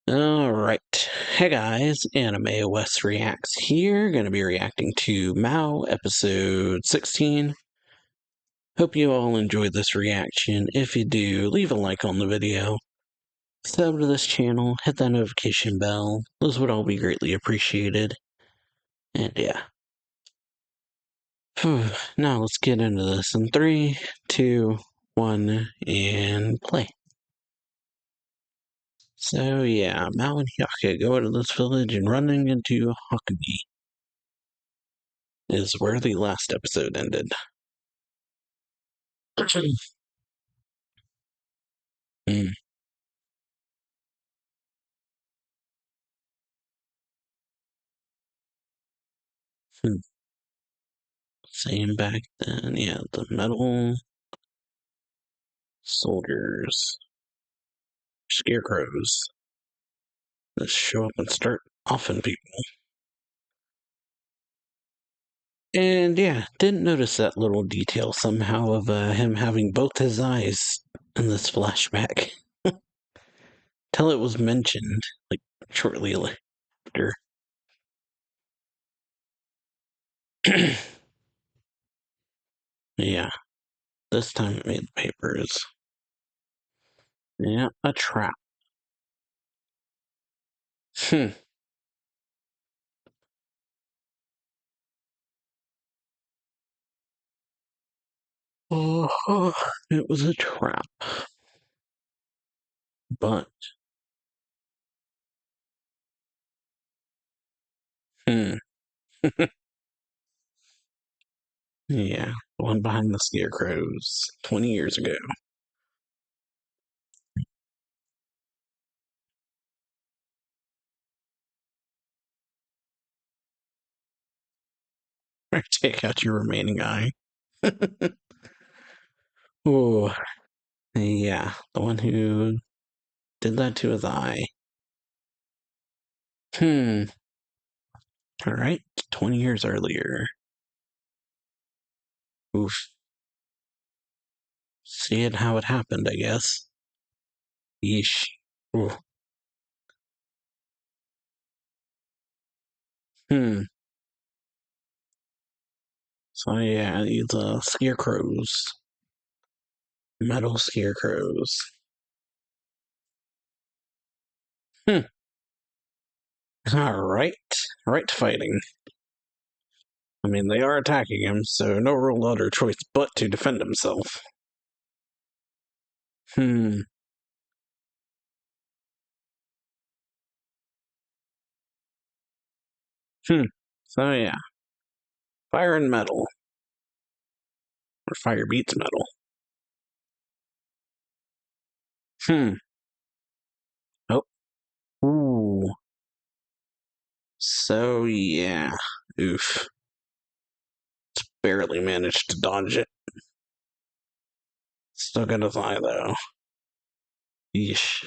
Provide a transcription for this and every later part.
Alright. Hey guys, AnimeWestReacts here. Gonna be reacting to Mao episode 16. Hope you all enjoyed this reaction. If you do, leave a like on the video. Sub to this channel, hit that notification bell. Those would all be greatly appreciated. And yeah. Now let's get into this in 3, 2, 1, and play. So yeah, Mao and Hyakka go into this village and running into Hakubi is where the last episode ended. Mm. Same back then, yeah, the metal soldiers, scarecrows that show up and start offing people. And yeah, didn't notice that little detail somehow of him having both his eyes in this flashback. Till it was mentioned, like, shortly after. Yeah, this time it made the papers. Yeah, a trap. Hmm. Oh, it was a trap. But, hmm. Yeah, the one behind the scarecrows 20 years ago. Take out your remaining eye. Oh, yeah, the one who did that to his eye. Alright, 20 years earlier. Oof. Seeing how it happened, I guess. Yeesh. Ooh. So yeah, these scarecrows. Metal scarecrows. Alright. Right fighting. I mean, they are attacking him, so no real other choice but to defend himself. So yeah. Fire and metal. Or fire beats metal. Oh. Ooh. So yeah. Oof. Just barely managed to dodge it. Still got his eye though. Yeesh.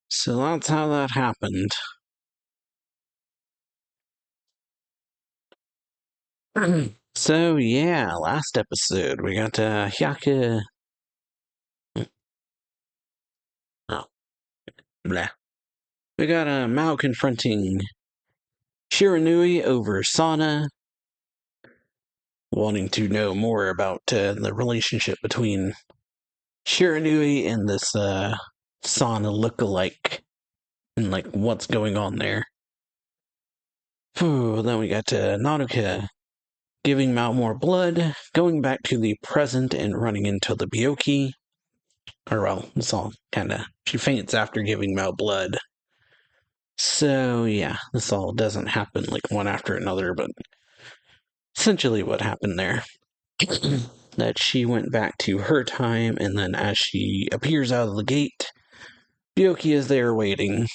So that's how that happened. So yeah, last episode we got Hyakka. Oh, blah. We got Mao confronting Shiranui over Sana, wanting to know more about the relationship between Shiranui and this Sana look-alike, and like what's going on there. Then we got Nanuka giving Mao more blood, going back to the present and running into the Byouki. Or well, it's all kinda, she faints after giving Mao blood. So yeah, this all doesn't happen like one after another, but essentially what happened there. That she went back to her time, and then as she appears out of the gate, Byouki is there waiting.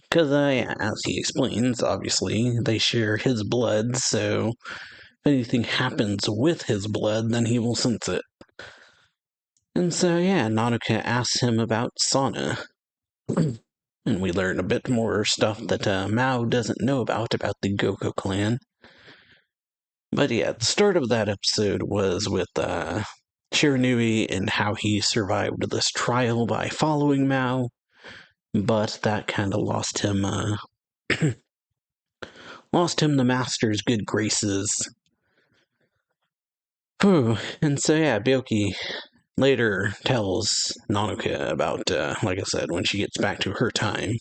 Because, as he explains, obviously, they share his blood, so if anything happens with his blood, then he will sense it. And so, yeah, Nanuka asks him about Sana. And we learn a bit more stuff that Mao doesn't know about the Gokko Clan. But yeah, the start of that episode was with Shiranui and how he survived this trial by following Mao, but that kind of lost him the master's good graces. Whew. And so yeah, Byouki later tells Nanoka about, like I said, when she gets back to her time,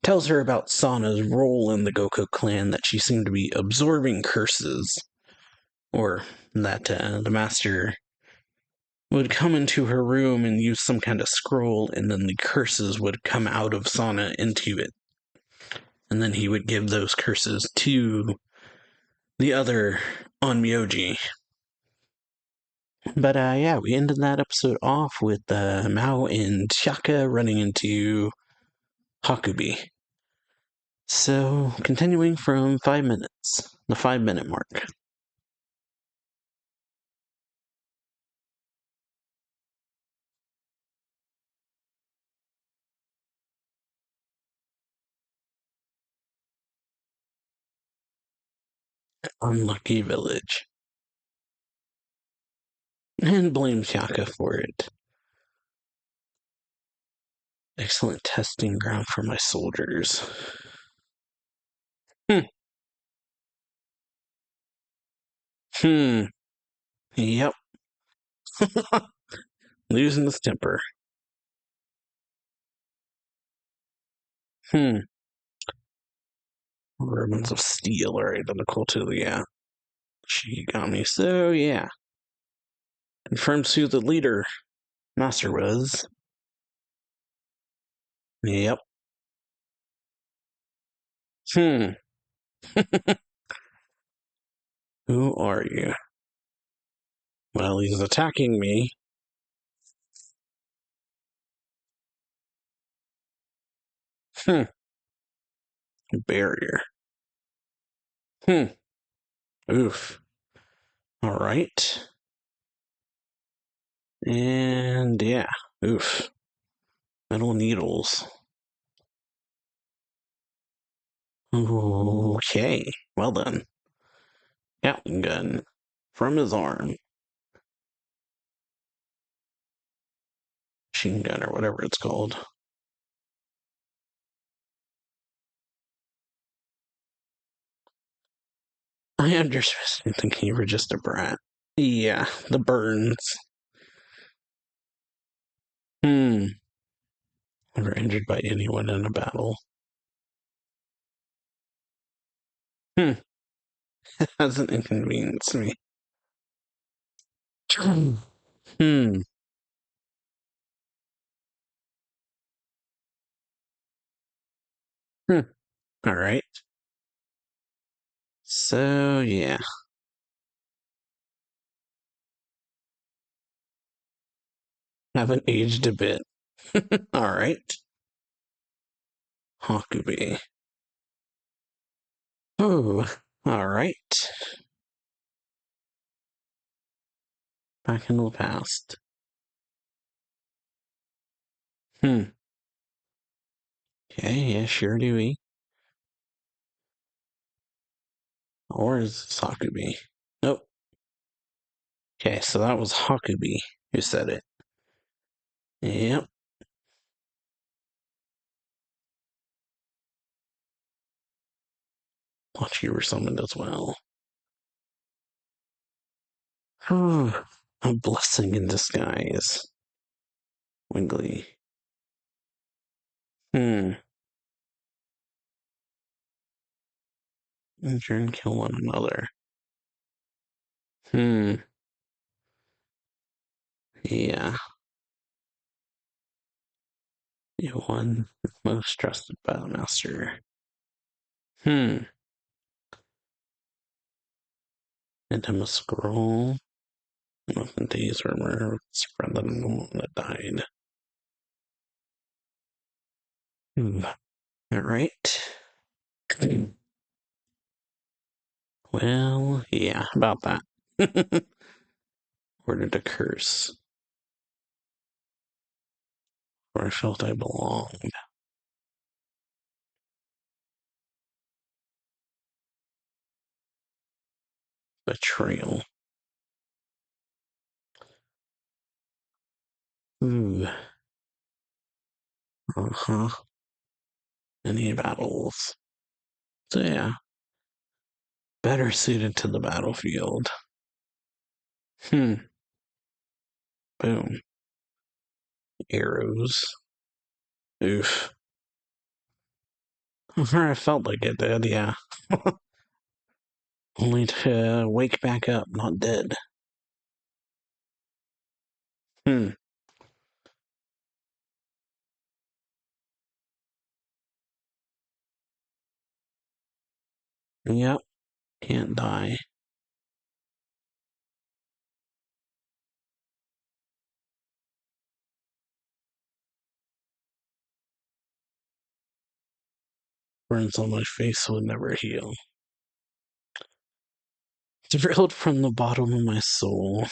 tells her about Sana's role in the Gokko clan, that she seemed to be absorbing curses, or that the master would come into her room and use some kind of scroll, and then the curses would come out of Sana into it. And then he would give those curses to the other Onmyoji. But yeah, we ended that episode off with Mao and Hyakka running into Hakubi. So, continuing from 5 minutes, the 5 minute mark. Unlucky village. And blames Hyakka for it. Excellent testing ground for my soldiers. Hmm. Hmm. Yep. Losing his temper. Hmm. Ribbons of steel are identical to the Shikigami. So yeah. Confirms who the leader master was. Yep. Hmm. Who are you? Well, he's attacking me. Hmm. Barrier. Hmm. Oof. All right. And yeah. Oof. Metal needles. Okay. Well then. Gatling gun. From his arm. Machine gun or whatever it's called. I understand thinking you were just a brat. Yeah, the burns. Hmm. Never injured by anyone in a battle. Hmm. Hasn't inconvenienced me. Hmm. Hmm. All right. So, yeah. Haven't aged a bit. All right. Hakubi. Oh, all right. Back in the past. Hmm. Okay, yeah, sure do we. Or is it Hakubi? Nope. Okay, so that was Hakubi who said it. Yep. Watch you were summoned as well. Oh, a blessing in disguise. Wiggly. Hmm. Injure and kill one another. Hmm. Yeah. You one most trusted by the master. Hmm. And him a scroll. Nothing to use rumor. Spread that on the one that died. Hmm. Alright. Well, yeah, about that. Ordered a curse. Where I felt I belonged. Betrayal. Ooh. Uh-huh. Any battles. So yeah, better suited to the battlefield. Boom. Arrows. Oof. I felt like it did, yeah. Only to wake back up, not dead. Hmm. Yep. Can't die. Burns on my face would never heal. Drilled from the bottom of my soul.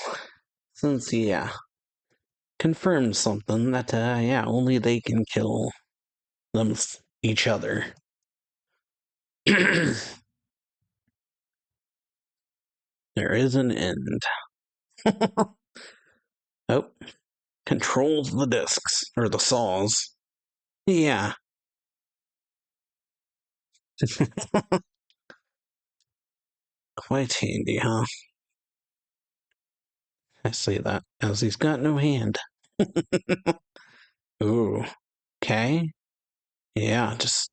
Since, yeah, confirmed something that, yeah, only they can kill each other. There is an end. Oh, controls the discs, or the saws. Yeah. Quite handy, huh? I say that as he's got no hand. Ooh. Okay. Yeah, just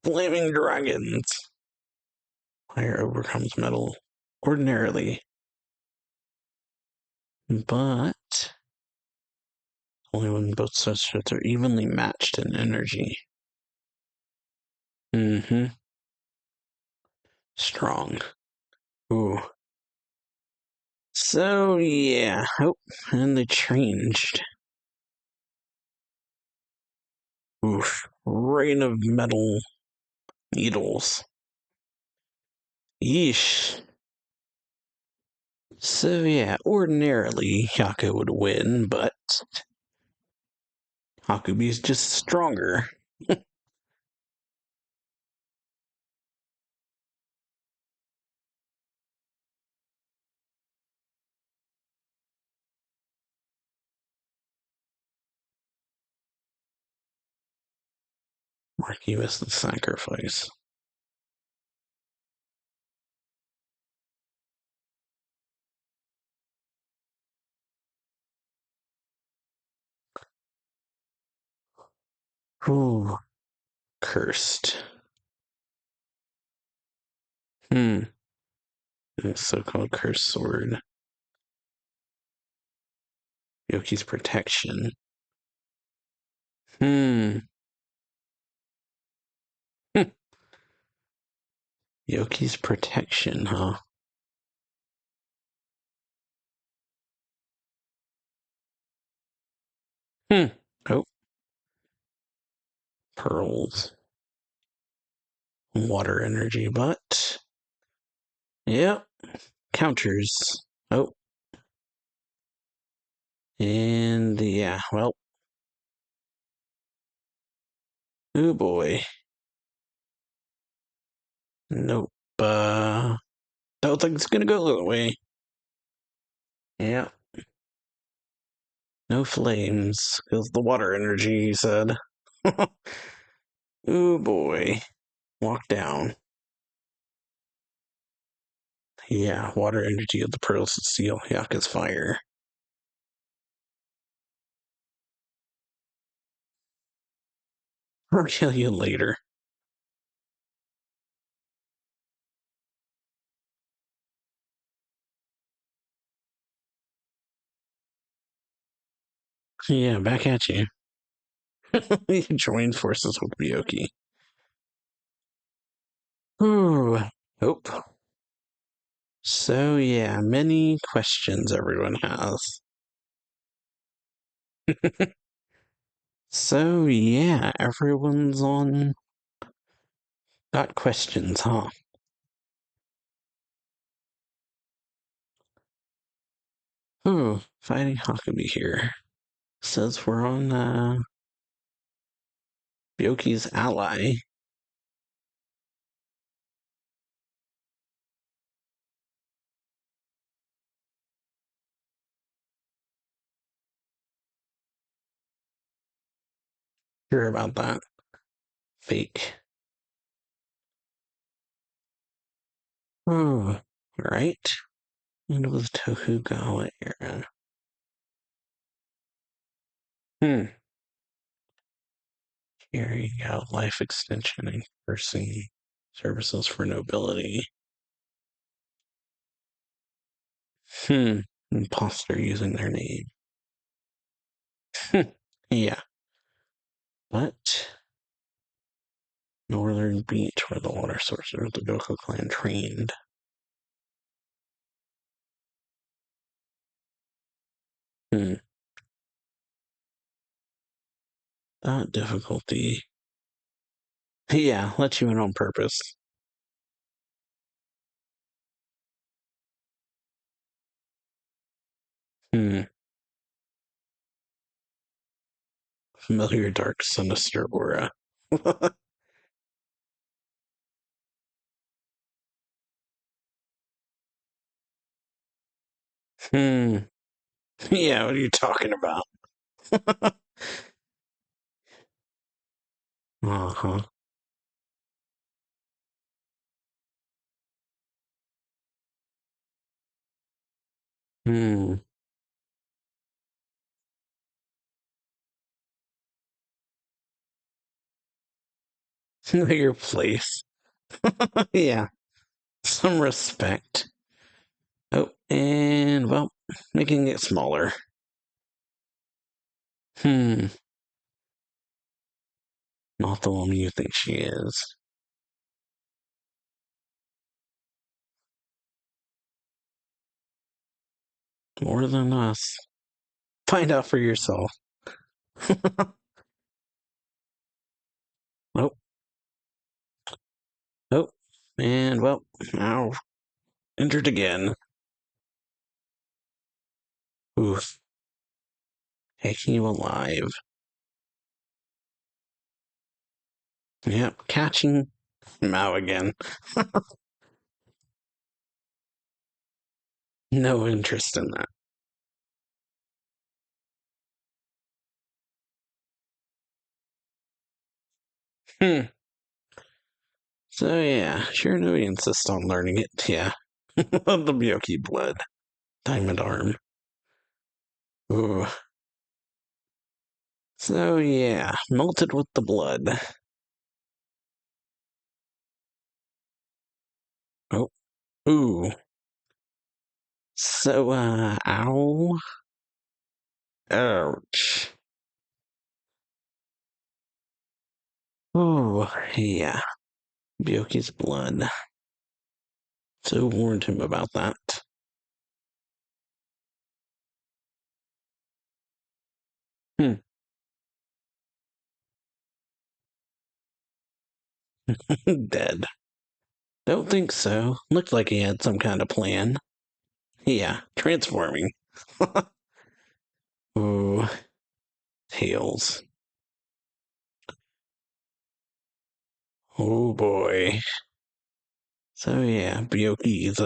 flaming dragons. Fire overcomes metal ordinarily, but only when both substrates are evenly matched in energy. Mm-hmm. Strong. Ooh. So, yeah. Oh, and they changed. Oof. Rain of metal needles. Yeesh. So, yeah, ordinarily, Hyakka would win, but Hakubi's just stronger. Marquis the sacrifice. Ooh. Cursed. Hmm. So-called cursed sword. Yoki's protection. Hmm. Yoki's protection, huh? Hmm. Oh, pearls. Water energy, but yep. Counters. Oh, and yeah, well. Oh boy. Nope. Don't think it's gonna go that way. Yeah. No flames. Feels the water energy, he said. Oh boy. Walk down. Yeah, water energy of the pearls of steel. Hyakka's fire. I'll kill you later. Yeah, back at you. He joined forces with Byouki. Ooh. Oh. So yeah, many questions everyone has. So yeah, everyone's on got questions, huh? Ooh, fighting Hakubi here. Says we're on Byouki's ally. Sure about that. Fake. Oh, right. And it was Tokugawa era. Hmm. Carrying out life extension and cursing services for nobility. Hmm. Imposter using their name. Yeah. But Northern Beach, where the water source of the Gokko Clan trained. Hmm. That difficulty. Yeah, let you in on purpose. Hmm. Familiar, dark, sinister aura. Hmm. Yeah, what are you talking about? Uh-huh. Hmm. Know your place. Yeah. Some respect. Oh, and well, making it smaller. Hmm. Not the woman you think she is. More than us. Find out for yourself. Oh, oh, and well, now injured again. Oof. Taking you alive. Yep, catching Mao again. No interest in that. Hmm. So yeah, sure no we insist on learning it, yeah. The Byouki blood. Diamond arm. Ooh. So yeah, melted with the blood. Oh, ooh. So, ow. Ouch. Ooh, yeah. Byouki's blood. So warned him about that. Hmm. Dead. Don't think so. Looked like he had some kind of plan. Yeah, transforming. Ooh, tails. Oh boy. So yeah, Byouki's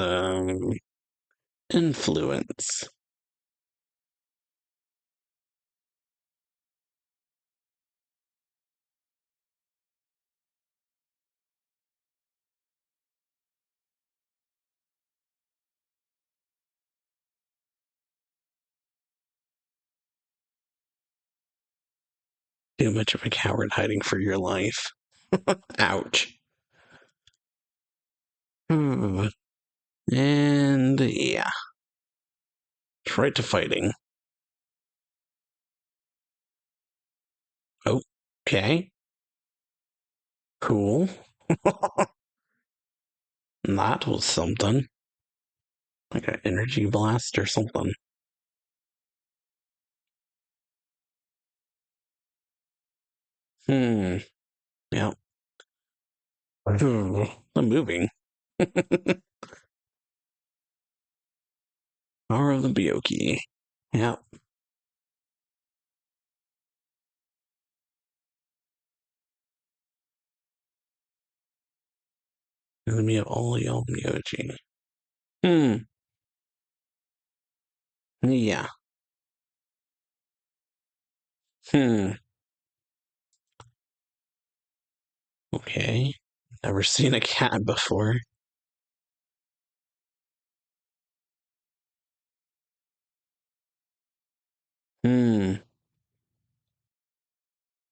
influence. Too much of a coward hiding for your life. Ouch. Hmm. And yeah, right to fighting. Okay, cool. That was something. Like an energy blast or something. Hmm. Yeah. Hmm. The moving. Power of the Byouki. Yeah. Enemy of all y'all Myoji. Hmm. Yeah. Hmm. Okay. Never seen a cat before. Hmm.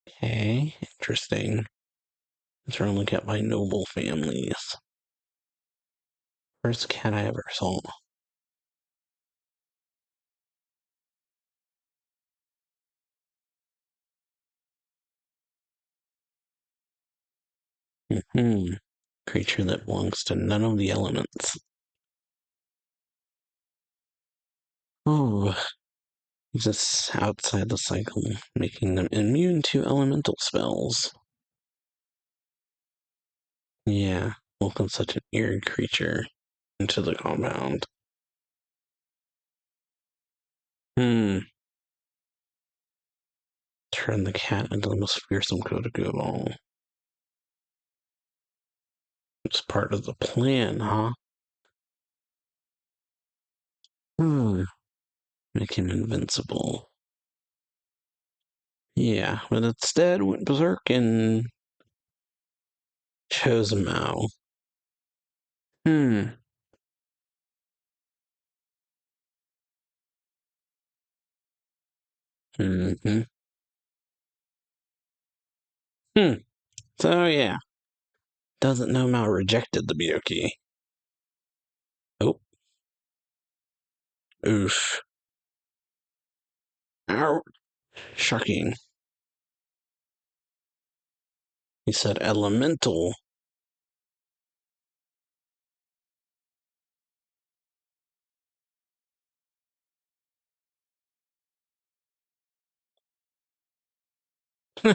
Okay. Interesting. It's only kept by noble families. First cat I ever saw. Hmm. Creature that belongs to none of the elements. Oh, exists outside the cycle, making them immune to elemental spells. Yeah, welcome such an eerie creature into the compound. Hmm. Turn the cat into the most fearsome Kotaku of all. It's part of the plan, huh? Hmm. Make him invincible. Yeah, but instead went berserk and chose Mao. Hmm. Mm-hmm. Hmm. So yeah, doesn't know Mao rejected the Byouki. Oh, oof. Ow. Shocking. He said elemental.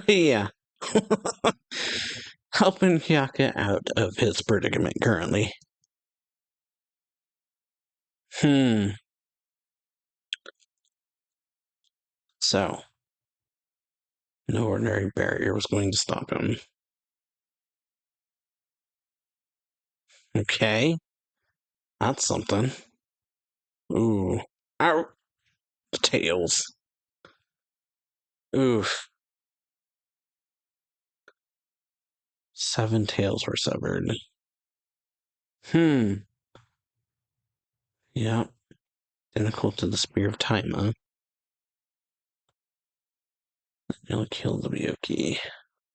Yeah. Helping Hyakka out of his predicament currently. Hmm. So, no ordinary barrier was going to stop him. Okay. That's something. Ooh. Ow. The tails. Oof. 7 tails were severed. Hmm. Yeah. Identical to the Spear of Time, huh? It'll kill the Byouki.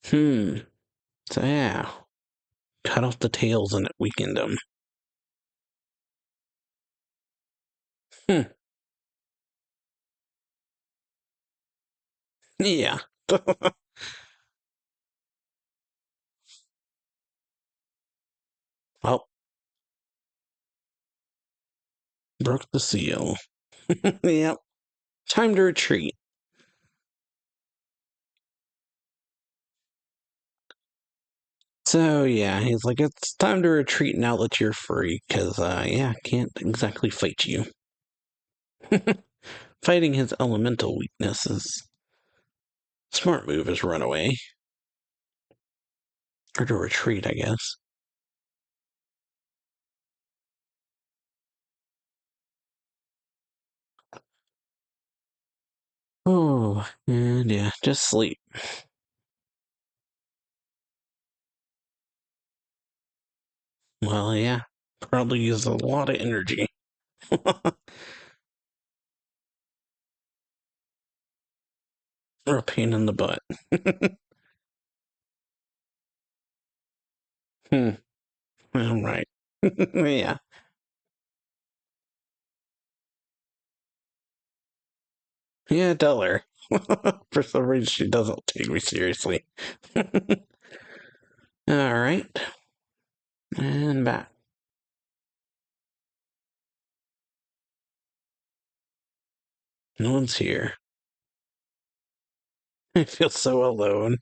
Hmm. So yeah. Cut off the tails and it weakened them. Hmm. Yeah. Well, broke the seal. Yep. Time to retreat. So yeah, he's like, it's time to retreat now that you're free, because yeah, can't exactly fight you. Fighting his elemental weakness is smart move is run away. Or to retreat, I guess. Oh, and yeah, just sleep. Well, yeah, probably uses a lot of energy. Or a pain in the butt. Hmm. All right. Yeah. Yeah, tell her. For some reason, she doesn't take me seriously. All right. And back. No one's here. I feel so alone.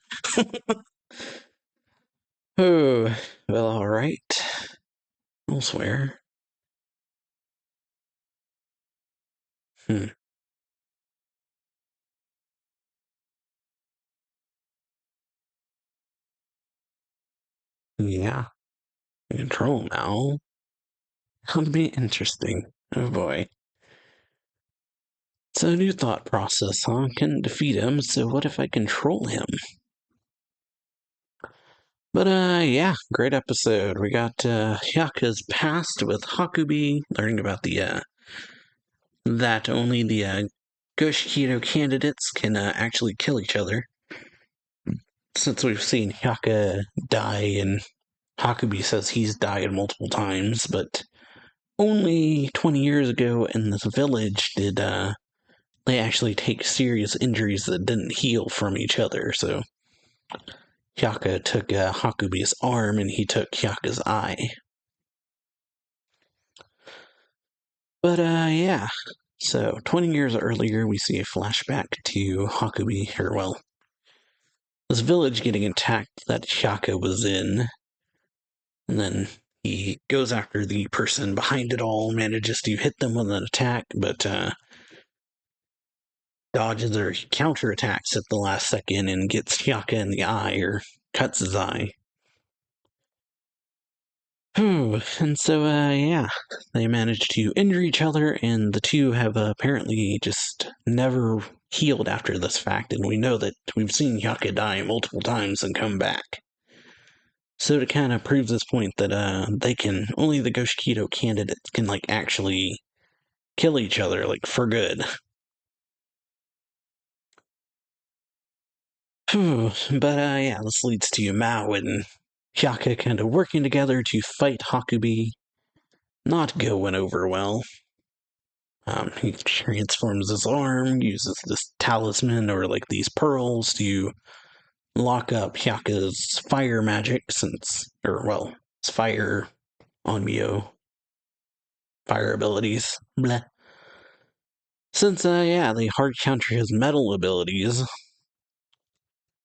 Oh, well, all right. Elsewhere. Hmm. Yeah. Control now. That'll be interesting. Oh boy. So, new thought process, huh? Can defeat him, so what if I control him? But yeah, great episode. We got Hyakka's past with Hakubi, learning about the that only the Goshikido candidates can actually kill each other. Since we've seen Hyakka die, and Hakubi says he's died multiple times, but only 20 years ago in this village did they actually take serious injuries that didn't heal from each other. So Hyakka took Hakubi's arm, and he took Hyakka's eye. But yeah, so 20 years earlier, we see a flashback to Hakubi, or well, this village getting attacked that Hyakka was in, and then he goes after the person behind it all, manages to hit them with an attack, but dodges or counterattacks at the last second and gets Hyakka in the eye, or cuts his eye. And so, yeah, they managed to injure each other, and the two have apparently just never healed after this fact, and we know that we've seen Hyakka die multiple times and come back. So to kind of prove this point that they can, only the Goshikido candidates can, like, actually kill each other, like, for good. But yeah, this leads to Mao and Hyakka kind of working together to fight Hakubi. Not going over well. He transforms his arm, uses this talisman or like these pearls to lock up Hyakka's fire magic, since, or well, it's fire on Mio, fire abilities. Bleh. Since, yeah, they hard counter his metal abilities,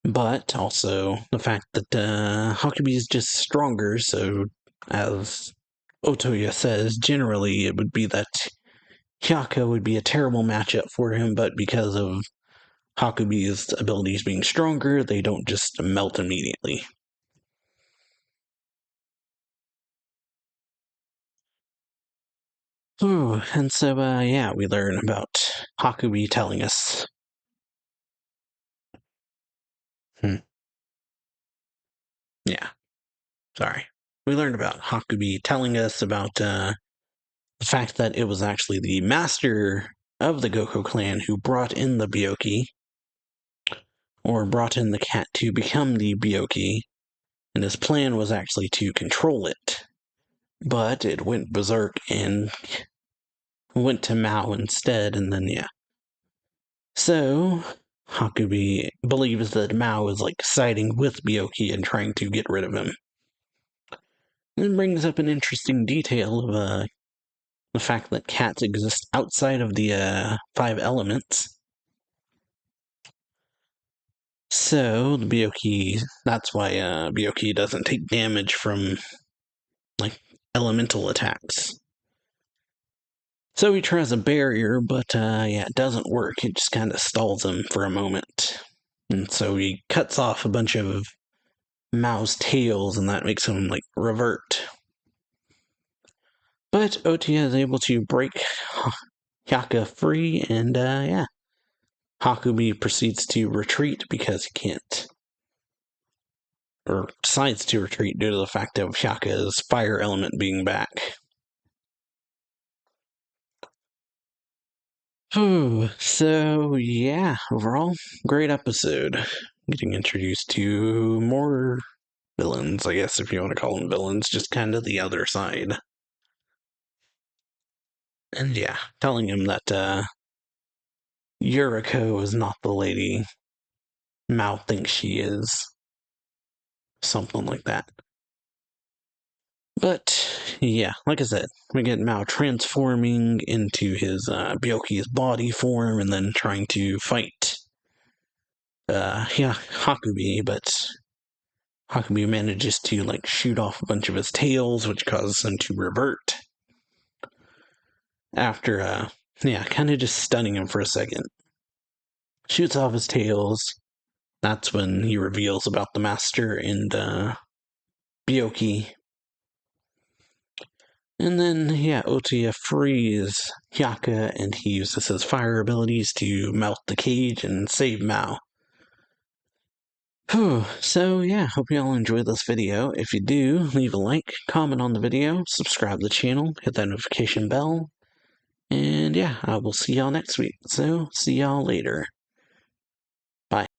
but also the fact that Hakubi is just stronger, so as Otoya says, generally it would be that Hyakka would be a terrible matchup for him, but because of Hakubi's abilities being stronger, they don't just melt immediately. And so, yeah, we learn about Hakubi telling us. Yeah, sorry. We learned about Hakubi telling us about the fact that it was actually the master of the Gokko Clan who brought in the Byouki, or brought in the cat to become the Byouki, and his plan was actually to control it. But it went berserk and went to Mao instead, and then, yeah. So, Hakubi believes that Mao is, like, siding with Byouki and trying to get rid of him. It brings up an interesting detail of the fact that cats exist outside of the 5 elements. So, the Byouki, that's why Byouki doesn't take damage from, like, elemental attacks. So he tries a barrier, but yeah, it doesn't work. It just kind of stalls him for a moment. And so he cuts off a bunch of Mao's tails, and that makes him, like, revert. But Otoya is able to break Hyakka free, and yeah, Hakubi proceeds to retreat because he can't, or decides to retreat due to the fact of Hyakka's fire element being back. So yeah, overall, great episode. Getting introduced to more villains, I guess, if you want to call them villains, just kind of the other side. And yeah, telling him that Yuriko is not the lady Mao thinks she is. Something like that. But yeah, like I said, we get Mao transforming into his Byouki's body form and then trying to fight yeah, Hakubi, but Hakubi manages to, like, shoot off a bunch of his tails, which causes him to revert. After yeah, kind of just stunning him for a second. Shoots off his tails. That's when he reveals about the master and Byouki. And then, yeah, Otoya frees Hyakka, and he uses his fire abilities to melt the cage and save Mao. So yeah, hope you all enjoyed this video. If you do, leave a like, comment on the video, subscribe to the channel, hit that notification bell, and yeah, I will see y'all next week. So, see y'all later. Bye.